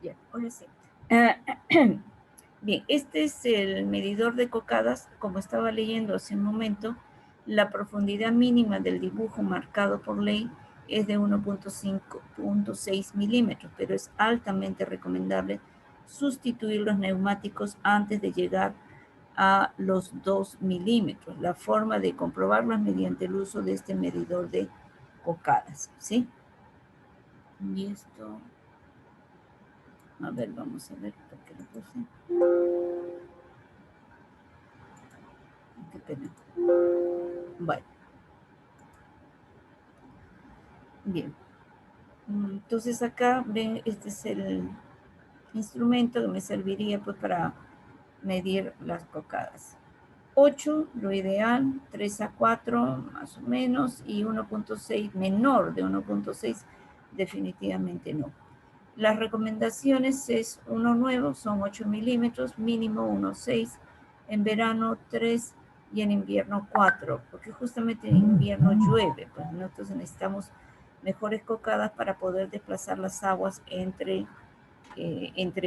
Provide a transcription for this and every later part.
Bien, ahora sí. Bien, este es el medidor de cocadas. Como estaba leyendo hace un momento, la profundidad mínima del dibujo marcado por ley es de 1.5.6 milímetros, pero es altamente recomendable sustituir los neumáticos antes de llegar a los 2 milímetros. La forma de comprobarlo es mediante el uso de este medidor de cocadas, ¿sí? Y esto... A ver, vamos a ver por qué lo puse. Qué pena. Bueno. Bien. Entonces acá ven, este es el instrumento que me serviría pues para medir las cocadas. 8, lo ideal, 3 a 4 más o menos, y 1.6, menor de 1.6, definitivamente no. Las recomendaciones es uno nuevo, son 8 milímetros, mínimo 1.6, en verano 3 y en invierno 4, porque justamente en invierno llueve, pues nosotros necesitamos mejores cocadas para poder desplazar las aguas entre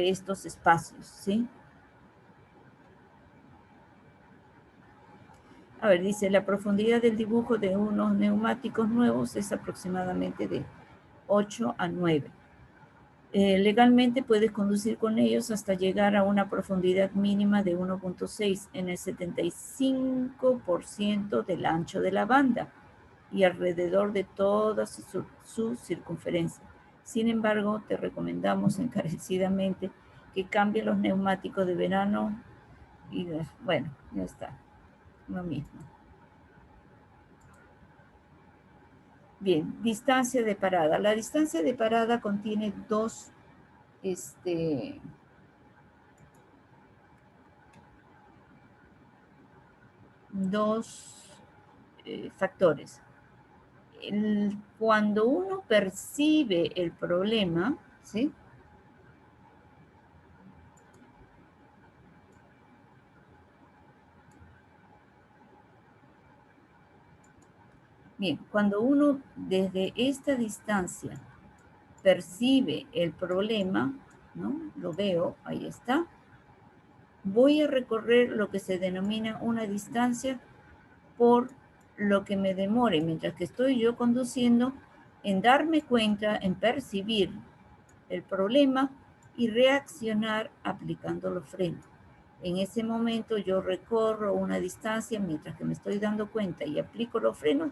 estos espacios, ¿sí? A ver, dice, la profundidad del dibujo de unos neumáticos nuevos es aproximadamente de 8 a 9. Legalmente puedes conducir con ellos hasta llegar a una profundidad mínima de 1.6 en el 75% del ancho de la banda y alrededor de toda su circunferencia. Sin embargo, te recomendamos encarecidamente que cambie los neumáticos de verano y bueno, ya está, lo mismo. Bien, distancia de parada. La distancia de parada contiene dos factores. Cuando uno percibe el problema, ¿sí? Bien, cuando uno desde esta distancia percibe el problema, ¿no? Lo veo, ahí está. Voy a recorrer lo que se denomina una distancia por lo que me demore mientras que estoy yo conduciendo en darme cuenta, en percibir el problema y reaccionar aplicando los frenos. En ese momento yo recorro una distancia mientras que me estoy dando cuenta y aplico los frenos,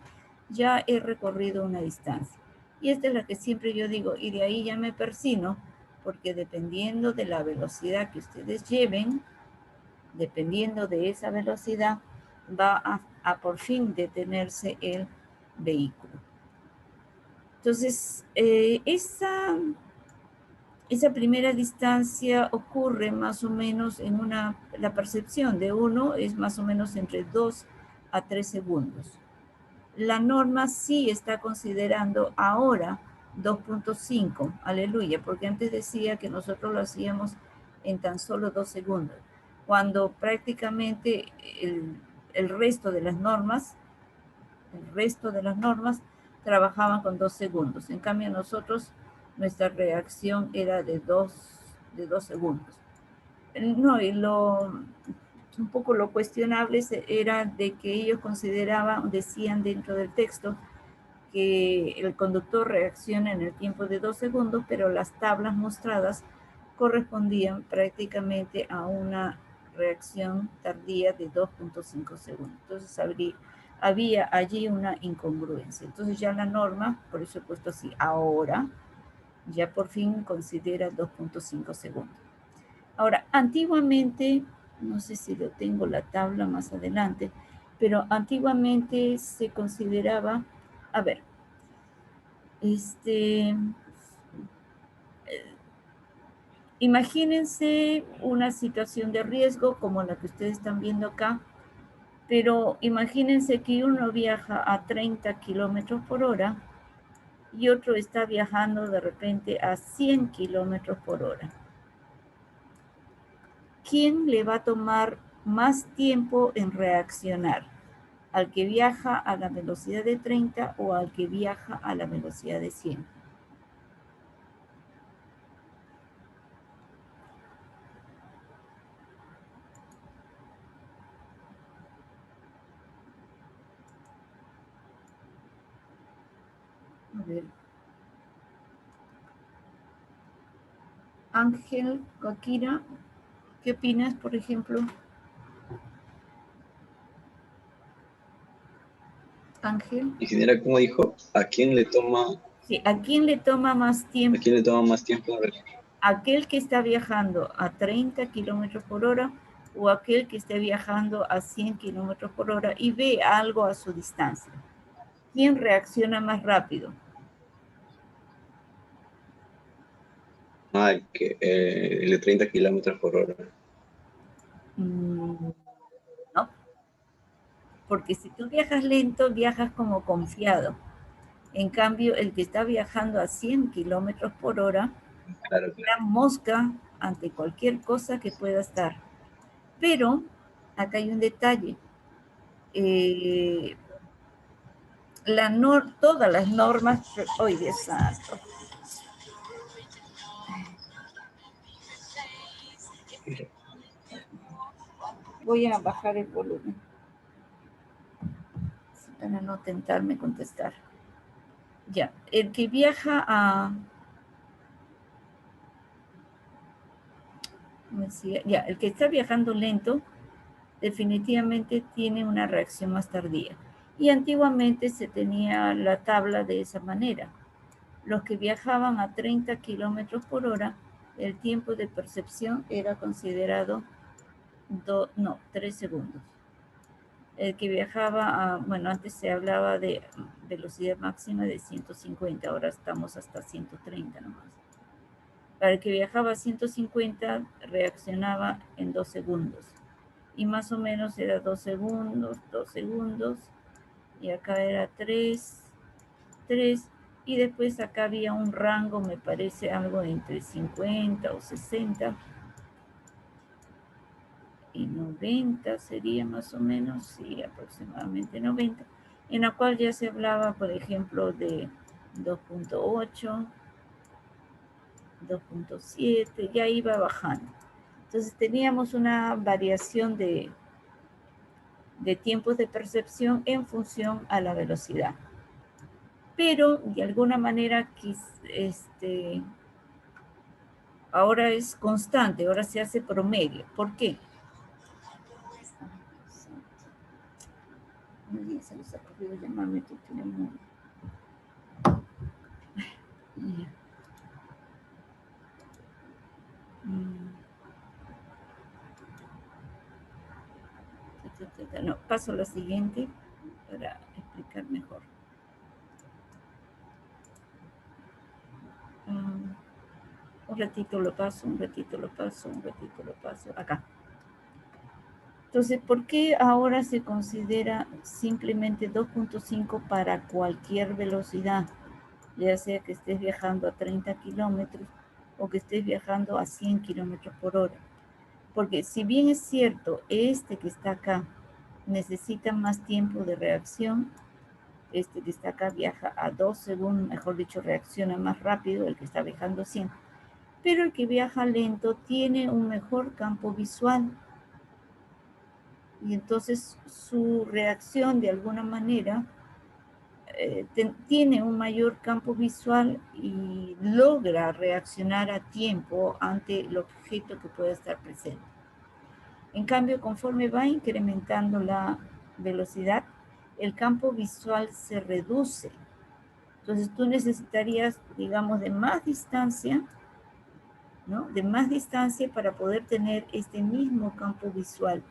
ya he recorrido una distancia. Y esta es la que siempre yo digo, y de ahí ya me persino, porque dependiendo de la velocidad que ustedes lleven, dependiendo de esa velocidad, va a por fin detenerse el vehículo. Entonces, esa primera distancia ocurre más o menos en la percepción de uno es más o menos entre 2 a 3 segundos. La norma sí está considerando ahora 2.5, aleluya, porque antes decía que nosotros lo hacíamos en tan solo 2 segundos, cuando prácticamente el resto de las normas trabajaban con 2 segundos. En cambio nosotros, nuestra reacción era de 2 segundos. No, y un poco lo cuestionable era de que ellos consideraban, decían dentro del texto, que el conductor reacciona en el tiempo de 2 segundos, pero las tablas mostradas correspondían prácticamente a una reacción tardía de 2.5 segundos. Entonces había allí una incongruencia. Entonces ya la norma, por eso he puesto así, ahora, ya por fin considera 2.5 segundos. Ahora, antiguamente, no sé si lo tengo la tabla más adelante, pero antiguamente se consideraba, a ver, imagínense una situación de riesgo como la que ustedes están viendo acá, pero imagínense que uno viaja a 30 kilómetros por hora y otro está viajando de repente a 100 kilómetros por hora. ¿Quién le va a tomar más tiempo en reaccionar? ¿Al que viaja a la velocidad de 30 o al que viaja a la velocidad de 100? ver. Ángel, Akira, ¿qué opinas, por ejemplo? Ángel. Ingeniera, ¿cómo dijo? ¿A quién le toma, Sí, ¿a quién le toma más a tiempo? quién le toma más tiempo? ¿Aquel que está viajando a 30 kilómetros por hora o aquel que esté viajando a 100 kilómetros por hora y ve algo a su distancia? ¿Quién reacciona más rápido? Ah, el de 30 kilómetros por hora. No, porque si tú viajas lento, viajas como confiado. En cambio, el que está viajando a 100 kilómetros por hora, Claro, una mosca ante cualquier cosa que pueda estar. Pero acá hay un detalle. Todas las normas, ¡ay, Dios santo! Voy a bajar el volumen para no tentarme contestar. Ya, el que viaja a... Ya, el que está viajando lento definitivamente tiene una reacción más tardía. Y antiguamente se tenía la tabla de esa manera. Los que viajaban a 30 kilómetros por hora, el tiempo de percepción era considerado 3 segundos. El que viajaba a, bueno, antes se hablaba de velocidad máxima de 150, ahora estamos hasta 130 nomás. Para el que viajaba a 150 reaccionaba en 2 segundos. Y más o menos era 2 segundos, 2 segundos. Y acá era 3, 3. Y después acá había un rango, me parece, algo entre 50 o 60. Y 90 sería más o menos, sí, aproximadamente 90. En la cual ya se hablaba, por ejemplo, de 2.8, 2.7, ya iba bajando. Entonces teníamos una variación de tiempos de percepción en función a la velocidad. Pero de alguna manera ahora es constante, ahora se hace promedio. ¿Por qué? Nadie se les ha ocurrido llamarme tu teléfono. No, paso a la siguiente para explicar mejor. Un ratito lo paso, un ratito lo paso, un ratito lo paso. Acá. Entonces, ¿por qué ahora se considera simplemente 2.5 para cualquier velocidad? Ya sea que estés viajando a 30 kilómetros o que estés viajando a 100 kilómetros por hora. Porque si bien es cierto, este que está acá necesita más tiempo de reacción, este que está acá viaja a 2 segundos, mejor dicho, reacciona más rápido, el que está viajando a 100. Pero el que viaja lento tiene un mejor campo visual. Y entonces su reacción de alguna manera tiene un mayor campo visual y logra reaccionar a tiempo ante el objeto que pueda estar presente. En cambio, conforme va incrementando la velocidad, el campo visual se reduce. Entonces tú necesitarías, digamos, de más distancia, ¿no? De más distancia para poder tener este mismo campo visual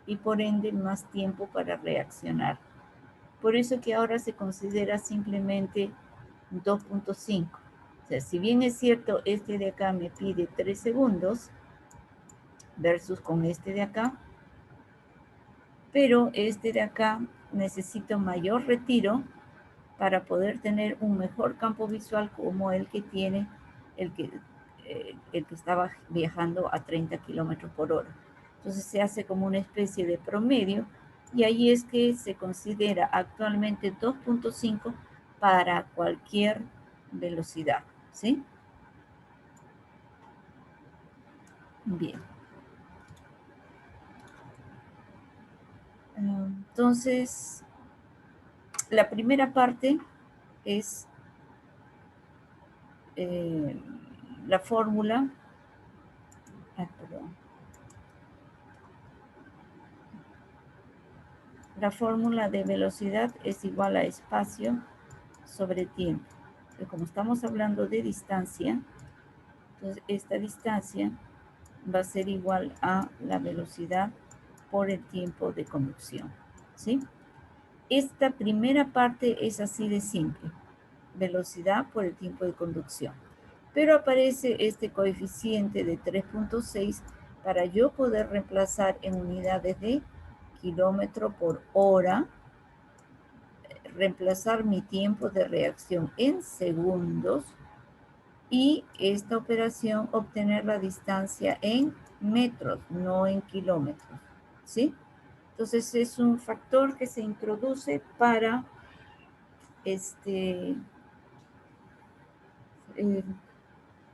y por ende más tiempo para reaccionar. Por eso que ahora se considera simplemente 2.5. O sea, si bien es cierto, este de acá me pide 3 segundos versus con este de acá, pero este de acá necesita mayor retiro para poder tener un mejor campo visual como el que tiene el que estaba viajando a 30 kilómetros por hora. Entonces se hace como una especie de promedio y ahí es que se considera actualmente 2.5 para cualquier velocidad, ¿sí? Bien. Entonces, la primera parte es la fórmula, perdón. La fórmula de velocidad es igual a espacio sobre tiempo. Pero como estamos hablando de distancia, entonces esta distancia va a ser igual a la velocidad por el tiempo de conducción, ¿sí? Esta primera parte es así de simple, velocidad por el tiempo de conducción. Pero aparece este coeficiente de 3.6 para yo poder reemplazar en unidades de kilómetro por hora, reemplazar mi tiempo de reacción en segundos y esta operación obtener la distancia en metros, no en kilómetros, ¿sí? Entonces es un factor que se introduce para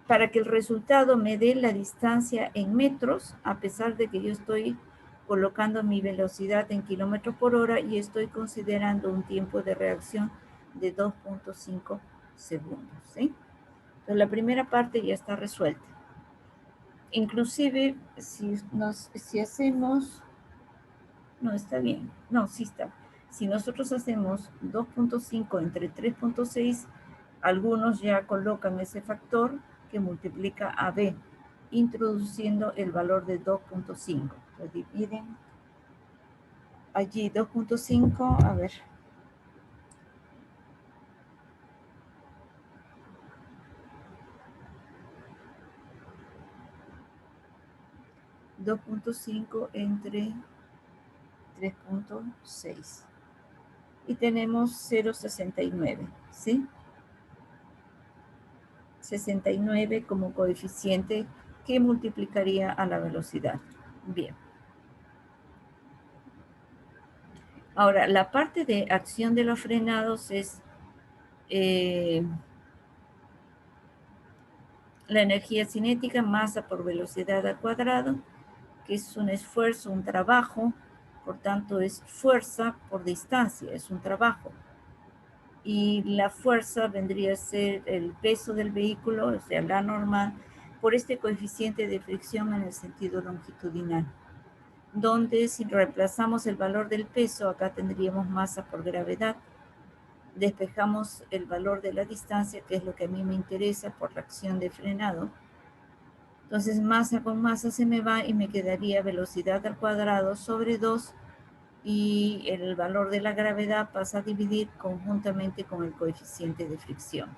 para que el resultado me dé la distancia en metros, a pesar de que yo estoy colocando mi velocidad en kilómetros por hora y estoy considerando un tiempo de reacción de 2.5 segundos, ¿sí? Entonces la primera parte ya está resuelta. Inclusive, si hacemos... No, está bien. No, sí está. Si nosotros hacemos 2.5 entre 3.6, algunos ya colocan ese factor que multiplica a b, introduciendo el valor de 2.5. Lo dividen allí 2.5, a ver. $2.5 entre 3.6. Y tenemos 0,69, ¿sí? 69 como coeficiente que multiplicaría a la velocidad. Bien. Ahora, la parte de acción de los frenados es la energía cinética, masa por velocidad al cuadrado, que es un esfuerzo, un trabajo, por tanto es fuerza por distancia, es un trabajo. Y la fuerza vendría a ser el peso del vehículo, o sea, la normal, por este coeficiente de fricción en el sentido longitudinal, donde si reemplazamos el valor del peso, acá tendríamos masa por gravedad, despejamos el valor de la distancia, que es lo que a mí me interesa por la acción de frenado. Entonces masa con masa se me va y me quedaría velocidad al cuadrado sobre 2 y el valor de la gravedad pasa a dividir conjuntamente con el coeficiente de fricción.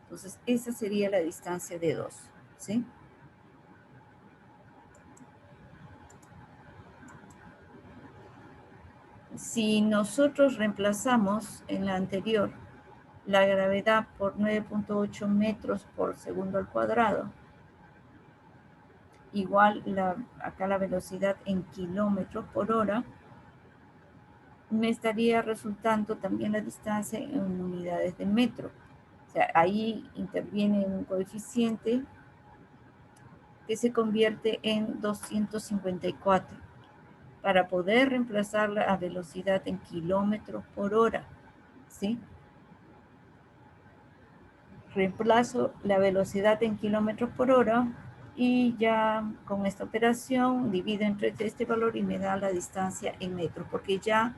Entonces esa sería la distancia de 2, ¿sí? Si nosotros reemplazamos en la anterior la gravedad por 9.8 metros por segundo al cuadrado, igual acá la velocidad en kilómetros por hora, me estaría resultando también la distancia en unidades de metro. O sea, ahí interviene un coeficiente que se convierte en 254 para poder reemplazarla a velocidad en kilómetros por hora, ¿sí? Reemplazo la velocidad en kilómetros por hora y ya con esta operación divido entre este valor y me da la distancia en metros, porque ya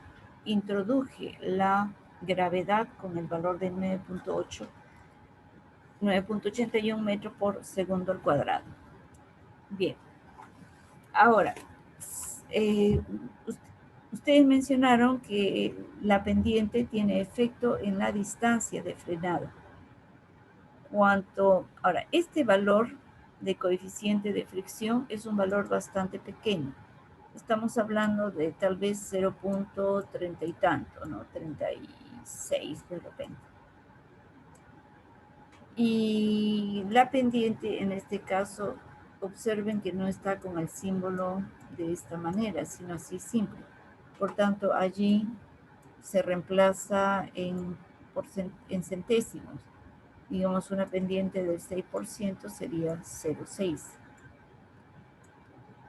introduje la gravedad con el valor de 9.81 metros por segundo al cuadrado. Bien. Ahora, ustedes mencionaron que la pendiente tiene efecto en la distancia de frenado. Ahora, este valor de coeficiente de fricción es un valor bastante pequeño. Estamos hablando de tal vez 0.30 y tanto, ¿no? 36 de repente. Y la pendiente, en este caso, observen que no está con el símbolo de esta manera, sino así simple. Por tanto, allí se reemplaza en centésimos. Digamos, una pendiente del 6% sería 0,6.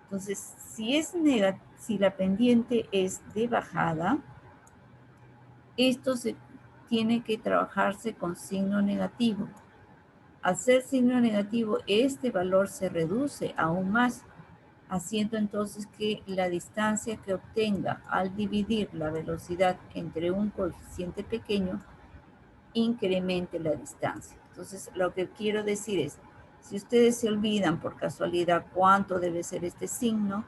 Entonces, si la pendiente es de bajada, esto se tiene que trabajarse con signo negativo. Al ser signo negativo, este valor se reduce aún más, haciendo entonces que la distancia que obtenga al dividir la velocidad entre un coeficiente pequeño incremente la distancia. Entonces, lo que quiero decir es, si ustedes se olvidan por casualidad cuánto debe ser este signo,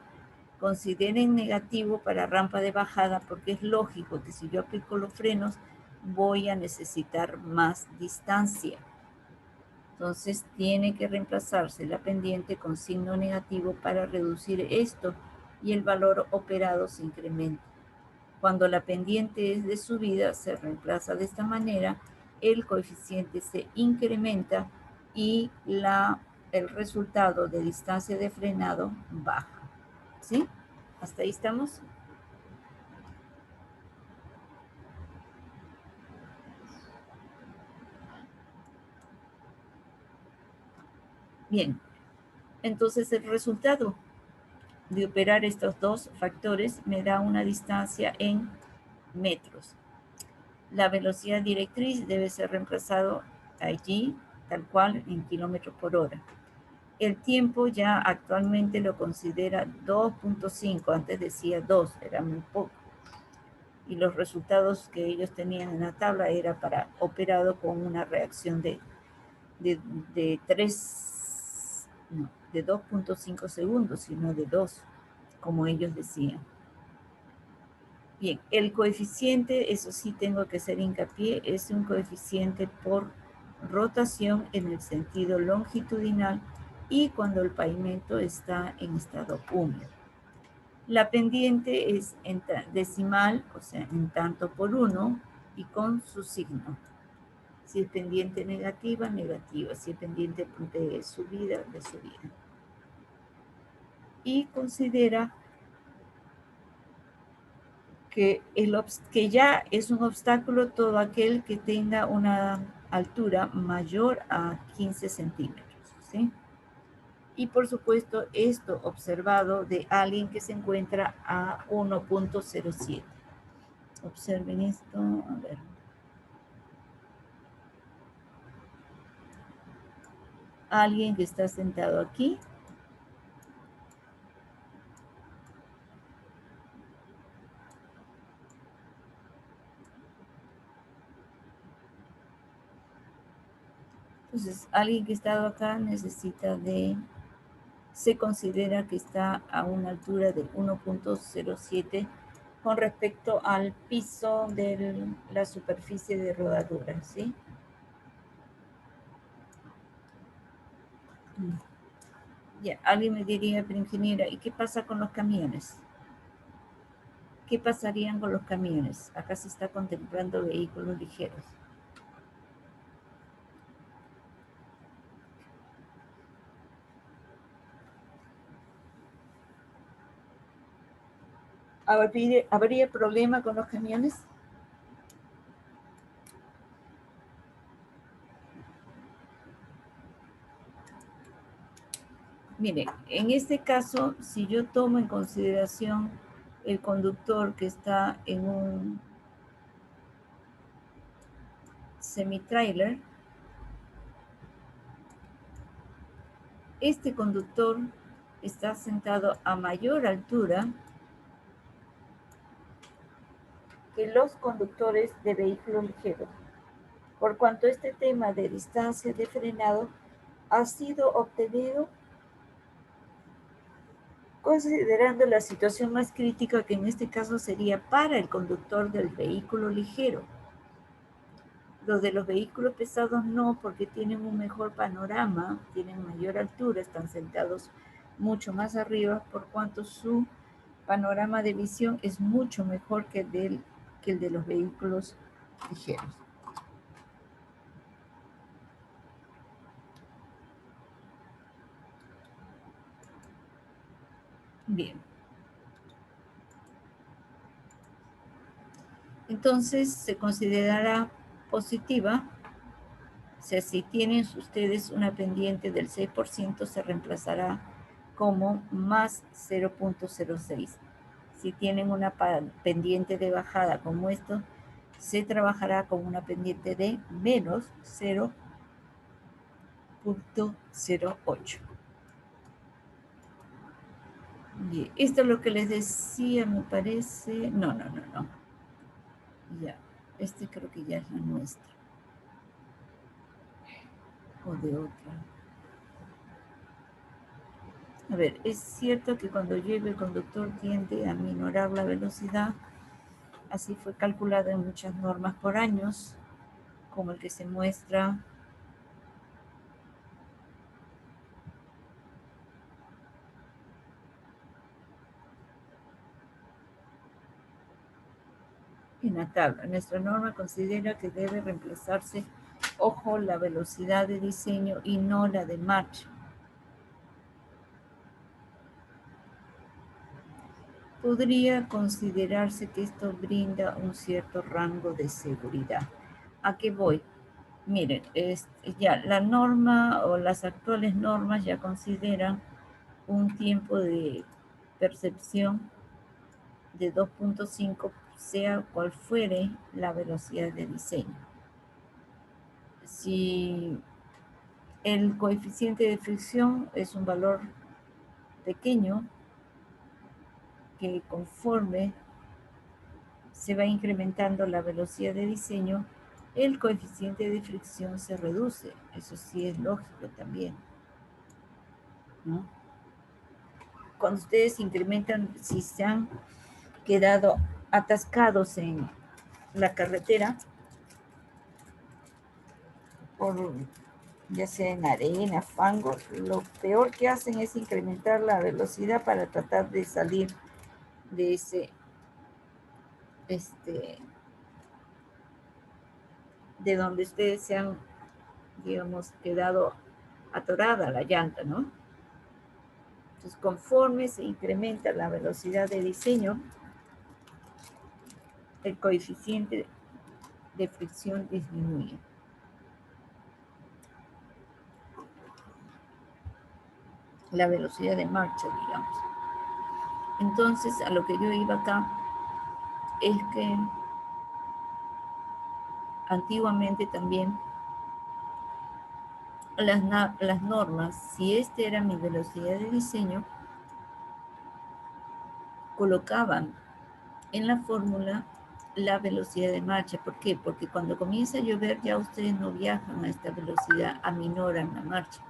consideren negativo para rampa de bajada, porque es lógico que si yo aplico los frenos, voy a necesitar más distancia. Entonces tiene que reemplazarse la pendiente con signo negativo para reducir esto y el valor operado se incrementa. Cuando la pendiente es de subida, se reemplaza de esta manera, el coeficiente se incrementa y el resultado de distancia de frenado baja. ¿Sí? ¿Hasta ahí estamos? Bien, entonces el resultado de operar estos dos factores me da una distancia en metros. La velocidad directriz debe ser reemplazado allí, tal cual, en kilómetros por hora. El tiempo ya actualmente lo considera 2.5, antes decía 2, era muy poco. Y los resultados que ellos tenían en la tabla era para operado con una reacción de 3, no, de 2.5 segundos, sino de 2, como ellos decían. Bien, el coeficiente, eso sí tengo que hacer hincapié, es un coeficiente por rotación en el sentido longitudinal y cuando el pavimento está en estado húmedo. La pendiente es en decimal, o sea, en tanto por uno y con su signo. Si es pendiente negativa, negativa. Si es pendiente de subida, de subida. Y considera que ya es un obstáculo todo aquel que tenga una altura mayor a 15 centímetros, ¿sí? Y por supuesto, esto observado de alguien que se encuentra a 1.07. Observen esto, a ver. Alguien que está sentado aquí. Entonces, alguien que ha estado acá se considera que está a una altura de 1.07 con respecto al piso de la superficie de rodadura, ¿sí? Ya, alguien me diría, pero ingeniera, ¿y qué pasa con los camiones? ¿Qué pasarían con los camiones? Acá se está contemplando vehículos ligeros. ¿Habría problema con los camiones? Mire, en este caso, si yo tomo en consideración el conductor que está en un semi-trailer, este conductor está sentado a mayor altura que los conductores de vehículos ligeros, por cuanto este tema de distancia de frenado ha sido obtenido considerando la situación más crítica que en este caso sería para el conductor del vehículo ligero. Los de los vehículos pesados no, porque tienen un mejor panorama, tienen mayor altura, están sentados mucho más arriba, por cuanto su panorama de visión es mucho mejor que el de los vehículos ligeros. Bien. Entonces se considerará positiva. O sea, si tienen ustedes una pendiente del 6%, se reemplazará como más 0.06. Si tienen una pendiente de bajada como esto, se trabajará con una pendiente de menos 0.08. Bien, esto es lo que les decía, me parece. No. Ya, este creo que ya es la nuestra. O de otra. A ver, es cierto que cuando llueve el conductor tiende a minorar la velocidad. Así fue calculado en muchas normas por años, como el que se muestra en la tabla. Nuestra norma considera que debe reemplazarse, ojo, la velocidad de diseño y no la de marcha. Podría considerarse que esto brinda un cierto rango de seguridad. ¿A qué voy? Miren, ya la norma o las actuales normas ya consideran un tiempo de percepción de 2.5, sea cual fuere la velocidad de diseño. Si el coeficiente de fricción es un valor pequeño, que conforme se va incrementando la velocidad de diseño, el coeficiente de fricción se reduce. Eso sí es lógico también, ¿no? Cuando ustedes incrementan, si se han quedado atascados en la carretera, por, ya sea en arena, fango, lo peor que hacen es incrementar la velocidad para tratar de salir de ese, de donde ustedes se han, digamos, quedado atorada la llanta, ¿no? Entonces, conforme se incrementa la velocidad de diseño, el coeficiente de fricción disminuye. La velocidad de marcha, digamos. Entonces, a lo que yo iba acá es que antiguamente también las normas, si esta era mi velocidad de diseño, colocaban en la fórmula la velocidad de marcha. ¿Por qué? Porque cuando comienza a llover ya ustedes no viajan a esta velocidad, aminoran la marcha.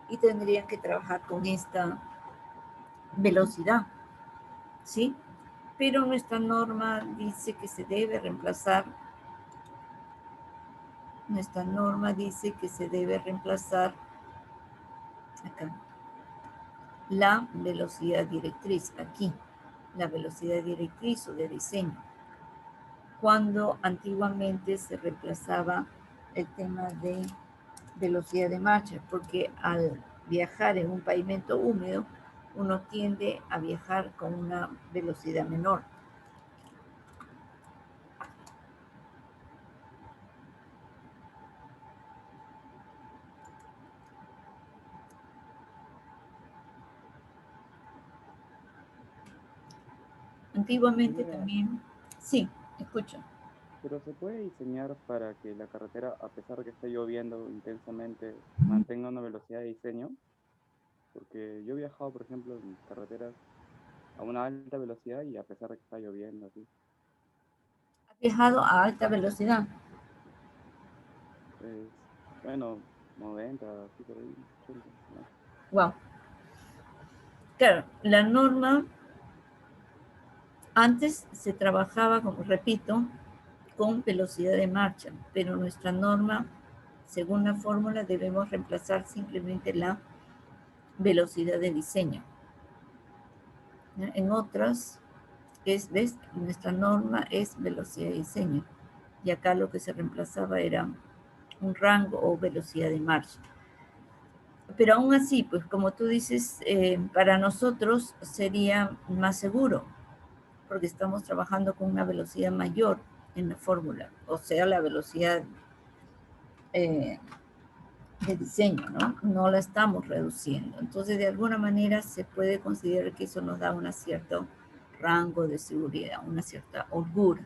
Y tendrían que trabajar con esta velocidad, ¿sí? Pero nuestra norma dice que se debe reemplazar, acá, la velocidad directriz, aquí, la velocidad directriz o de diseño, cuando antiguamente se reemplazaba el tema de velocidad de marcha, porque al viajar en un pavimento húmedo, uno tiende a viajar con una velocidad menor. Antiguamente Señora, también, sí, escucho. pero se puede diseñar para que la carretera, a pesar de que esté lloviendo intensamente, mantenga una velocidad de diseño, porque yo he viajado, por ejemplo, en carreteras a una alta velocidad y a pesar de que está lloviendo, así, Ha viajado a alta velocidad. pues, bueno, 90 así por ahí, 80, ¿no? Wow. Claro, la norma antes se trabajaba, como repito, con velocidad de marcha, pero nuestra norma, según la fórmula, debemos reemplazar simplemente la velocidad de diseño. En otras, ¿ves? Nuestra norma es velocidad de diseño. Y acá lo que se reemplazaba era un rango o velocidad de marcha. Pero aún así, pues como tú dices, para nosotros sería más seguro, porque estamos trabajando con una velocidad mayor en la fórmula, o sea, la velocidad de diseño, ¿no? No la estamos reduciendo. Entonces, de alguna manera se puede considerar que eso nos da un cierto rango de seguridad, una cierta holgura.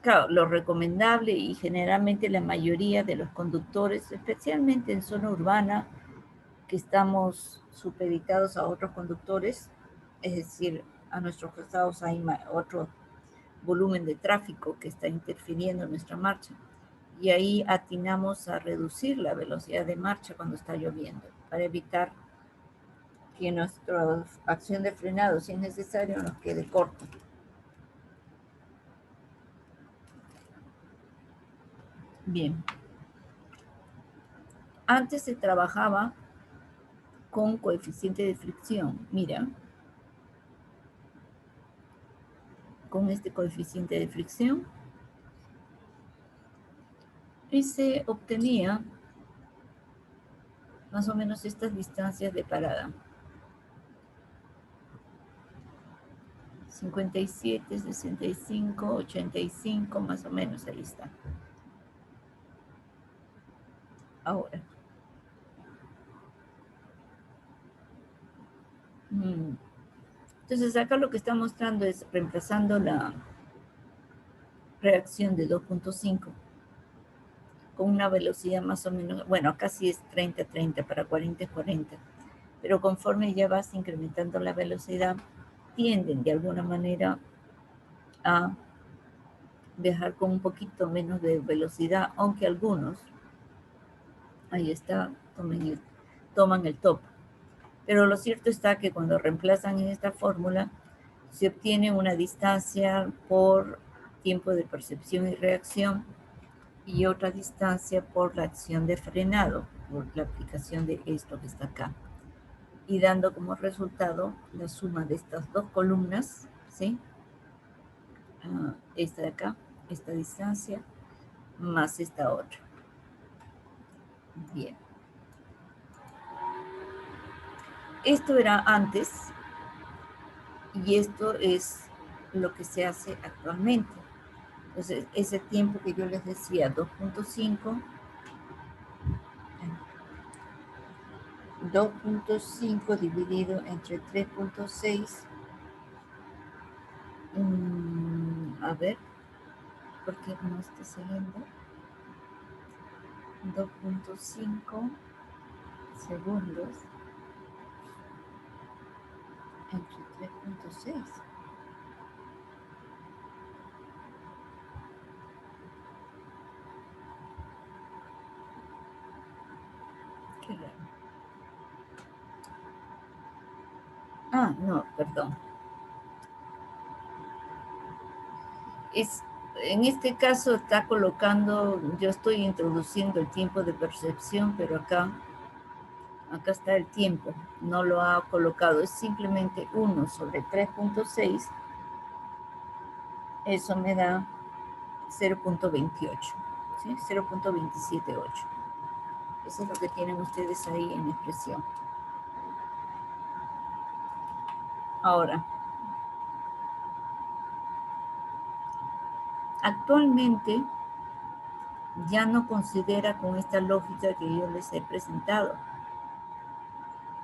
Claro, lo recomendable y generalmente la mayoría de los conductores, especialmente en zona urbana, que estamos supeditados a otros conductores, es decir, a nuestros costados hay otro volumen de tráfico que está interfiriendo en nuestra marcha. Y ahí atinamos a reducir la velocidad de marcha cuando está lloviendo, para evitar que nuestra acción de frenado, si es necesario, nos quede corta. Bien. Antes se trabajaba con coeficiente de fricción. Mira, con este coeficiente de fricción, y se obtenía más o menos estas distancias de parada. 57, 65, 85, más o menos, ahí está. Ahora. Entonces acá lo que está mostrando es reemplazando la reacción de 2.5 con una velocidad más o menos, bueno, acá sí es 30-30, para 40 es 40, pero conforme ya vas incrementando la velocidad, tienden de alguna manera a viajar con un poquito menos de velocidad, aunque algunos, ahí está, toman el top. Pero lo cierto está que cuando reemplazan en esta fórmula, se obtiene una distancia por tiempo de percepción y reacción y otra distancia por la acción de frenado, por la aplicación de esto que está acá. Y dando como resultado la suma de estas dos columnas, ¿sí? Esta de acá, esta distancia, más esta otra. Bien. Esto era antes y esto es lo que se hace actualmente. Entonces, ese tiempo que yo les decía, 2.5 dividido entre 3.6, a ver, ¿por qué no está saliendo? 2.5 segundos entre 3.6. Qué raro. Ah, no, perdón. En este caso está colocando, yo estoy introduciendo el tiempo de percepción, pero acá está el tiempo, no lo ha colocado, es simplemente 1 sobre 3.6, eso me da 0.28, ¿sí? 0.278. Eso es lo que tienen ustedes ahí en la expresión. Ahora, actualmente ya no considera con esta lógica que yo les he presentado,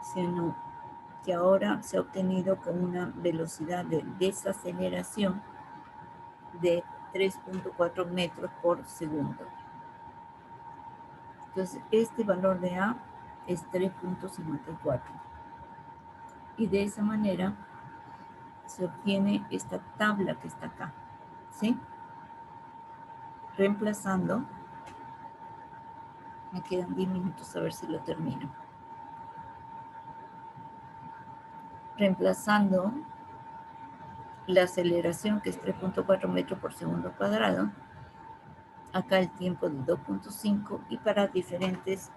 sino que ahora se ha obtenido con una velocidad de desaceleración de 3.4 metros por segundo. Entonces, este valor de A es 3.54. Y de esa manera se obtiene esta tabla que está acá, ¿sí? Reemplazando, me quedan 10 minutos a ver si lo termino. Reemplazando la aceleración, que es 3.4 metros por segundo cuadrado, acá el tiempo de 2.5 y para diferentes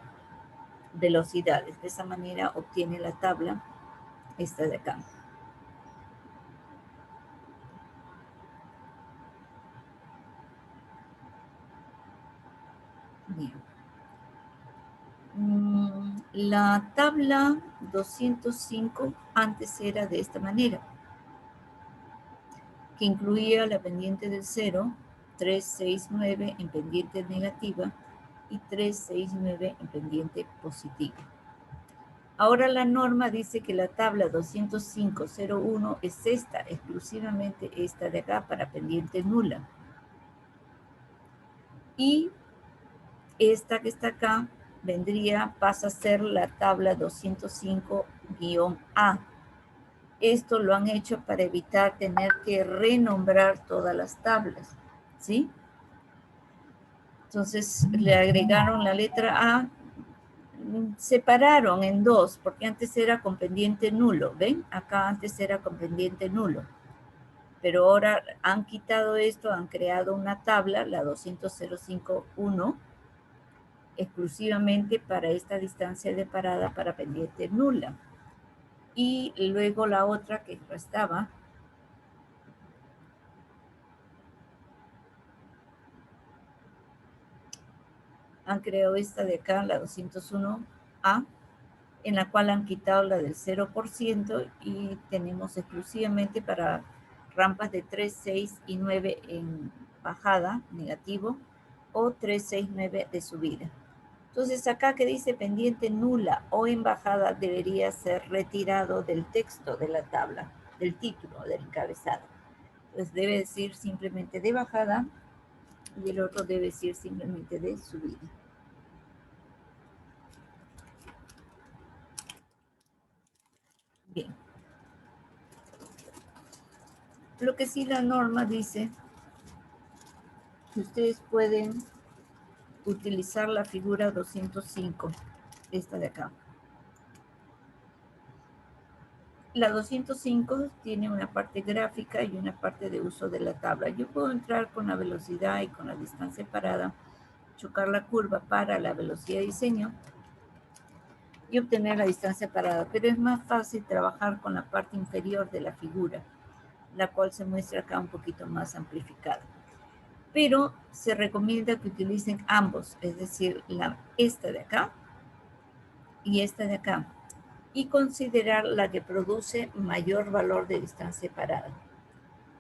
velocidades. De esa manera obtiene la tabla esta de acá. Bien. La tabla 205 antes era de esta manera, que incluía la pendiente del 0, 369 en pendiente negativa y 369 en pendiente positiva. Ahora la norma dice que la tabla 205.01 es esta, exclusivamente esta de acá para pendiente nula. Y esta que está acá pasa a ser la tabla 205-A. Esto lo han hecho para evitar tener que renombrar todas las tablas, ¿sí? Entonces le agregaron la letra A, separaron en dos, porque antes era con pendiente nulo, ¿ven? Acá antes era con pendiente nulo. Pero ahora han quitado esto, han creado una tabla, la 200.05.1, exclusivamente para esta distancia de parada para pendiente nula. Y luego la otra que restaba, han creado esta de acá, la 201A, en la cual han quitado la del 0% y tenemos exclusivamente para rampas de 3, 6 y 9 en bajada, negativo, o 3, 6, 9 de subida. Entonces acá que dice pendiente nula o en bajada debería ser retirado del texto de la tabla, del título, del encabezado. Entonces debe decir simplemente de bajada y el otro debe decir simplemente de subida. Bien. Lo que sí la norma dice que ustedes pueden utilizar la figura 205, esta de acá. La 205 tiene una parte gráfica y una parte de uso de la tabla. Yo puedo entrar con la velocidad y con la distancia parada, chocar la curva para la velocidad de diseño y obtener la distancia parada, pero es más fácil trabajar con la parte inferior de la figura, la cual se muestra acá un poquito más amplificada. Pero se recomienda que utilicen ambos, es decir, esta de acá y esta de acá, y considerar la que produce mayor valor de distancia parada.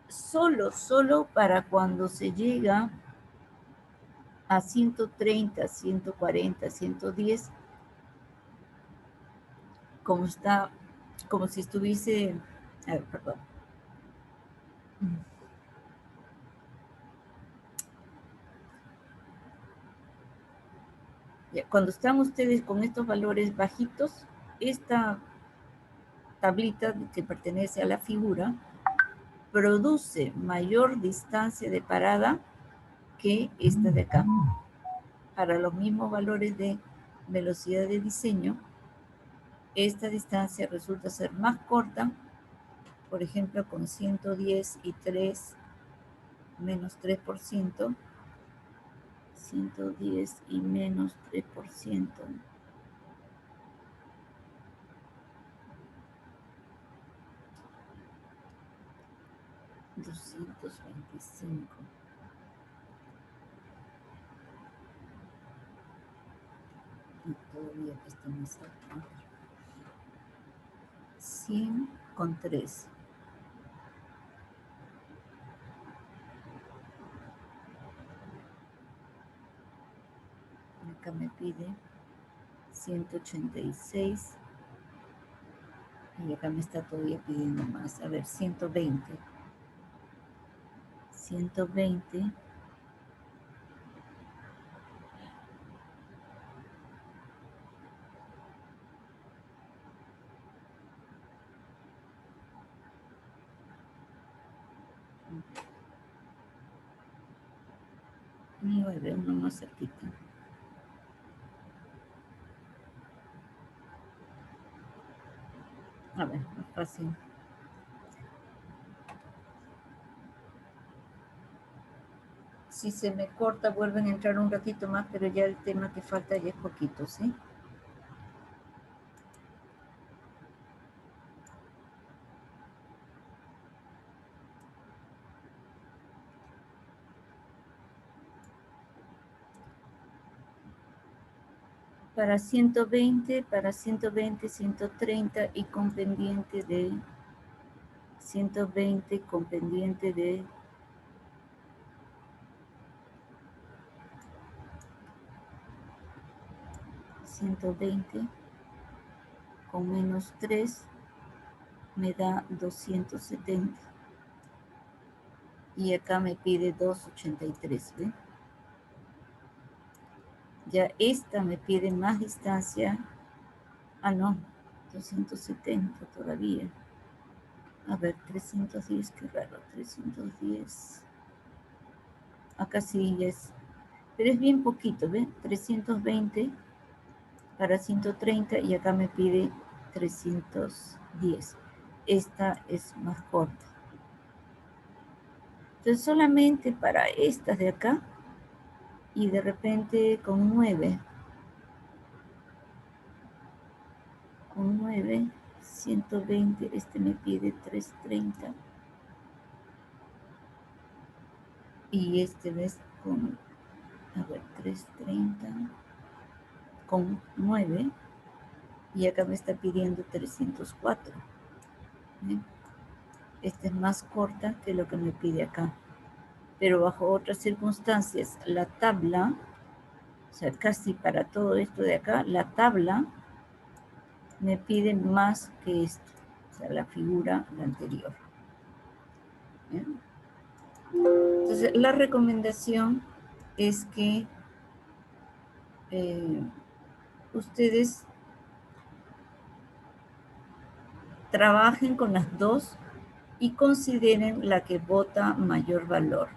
Solo para cuando se llega a 130, 140, 110, como si estuviese, a ver, perdón. Ya, cuando están ustedes con estos valores bajitos, esta tablita que pertenece a la figura produce mayor distancia de parada que esta de acá. Para los mismos valores de velocidad de diseño, esta distancia resulta ser más corta, por ejemplo, con 110 y 3 menos 3%, 110 y menos 3%, 225. Y todavía que está más alto. 100 con 3. Acá me pide 186. Y acá me está todavía pidiendo más. A ver, 120. 120. Y voy a ver uno más cerquita. A ver, más fácil. Si se me corta, vuelven a entrar un ratito más, pero ya el tema que falta ya es poquito, ¿sí? Para 120, 130 y con pendiente de 120 con pendiente de 120 con menos 3 me da 270. Y acá me pide 283, ¿ven? Ya esta me pide más distancia. Ah, no, 270 todavía. A ver, 310, qué raro, 310. Acá sí es, pero es bien poquito, ¿ven? 320 para 130 y acá me pide 310. Esta es más corta. Entonces solamente para estas de acá y de repente con 9. Con 9, 120, este me pide 330. Y este ves con, a ver, 330 con 9. Y acá me está pidiendo 304. ¿Eh? Esta es más corta que lo que me pide acá. Pero bajo otras circunstancias, la tabla, o sea, casi para todo esto de acá, la tabla me pide más que esto, o sea, la figura anterior. ¿Eh? Entonces, la recomendación es que ustedes trabajen con las dos y consideren la que bota mayor valor.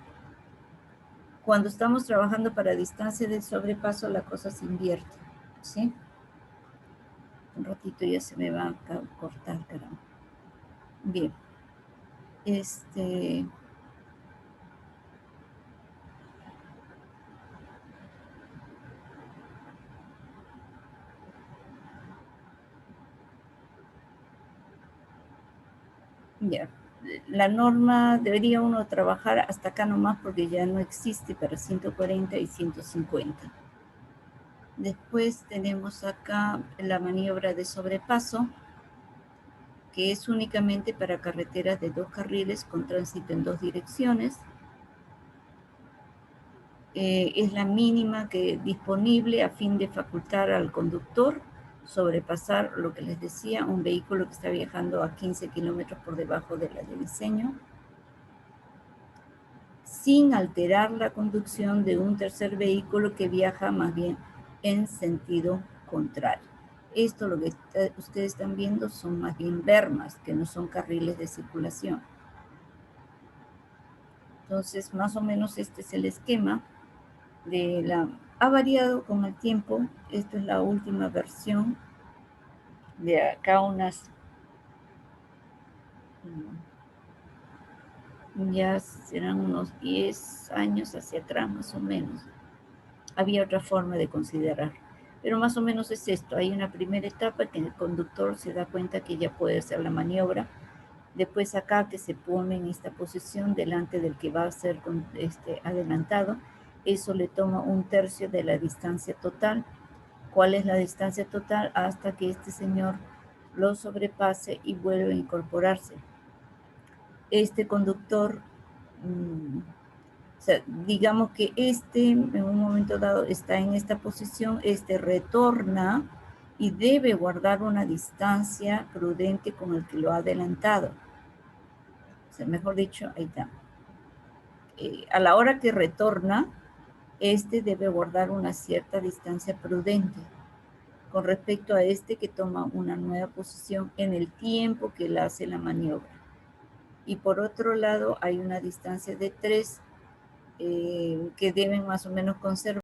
Cuando estamos trabajando para distancia de sobrepaso, la cosa se invierte, ¿sí? Un ratito ya se me va a cortar, caramba. Bien. Ya. La norma debería uno trabajar hasta acá nomás porque ya no existe para 140 y 150. Después tenemos acá la maniobra de sobrepaso, que es únicamente para carreteras de 2 carriles con tránsito en 2 direcciones. Es la mínima que disponible a fin de facultar al conductor sobrepasar lo que les decía, un vehículo que está viajando a 15 kilómetros por debajo de la de diseño, sin alterar la conducción de un tercer vehículo que viaja más bien en sentido contrario. Esto lo que ustedes están viendo son más bien bermas, que no son carriles de circulación. Entonces, más o menos este es el esquema de la... Ha variado con el tiempo. Esta es la última versión. De acá unas... Ya serán unos 10 años hacia atrás, más o menos. Había otra forma de considerar. Pero más o menos es esto. Hay una primera etapa que el conductor se da cuenta que ya puede hacer la maniobra. Después acá que se pone en esta posición delante del que va a ser adelantado. Eso le toma 1/3 de la distancia total. ¿Cuál es la distancia total? Hasta que este señor lo sobrepase y vuelva a incorporarse. Este conductor, o sea, digamos que en un momento dado está en esta posición, retorna y debe guardar una distancia prudente con el que lo ha adelantado. O sea, mejor dicho, ahí está. A la hora que retorna, debe guardar una cierta distancia prudente con respecto a que toma una nueva posición en el tiempo que él hace la maniobra. Y por otro lado, hay una distancia de 3 que deben más o menos conservar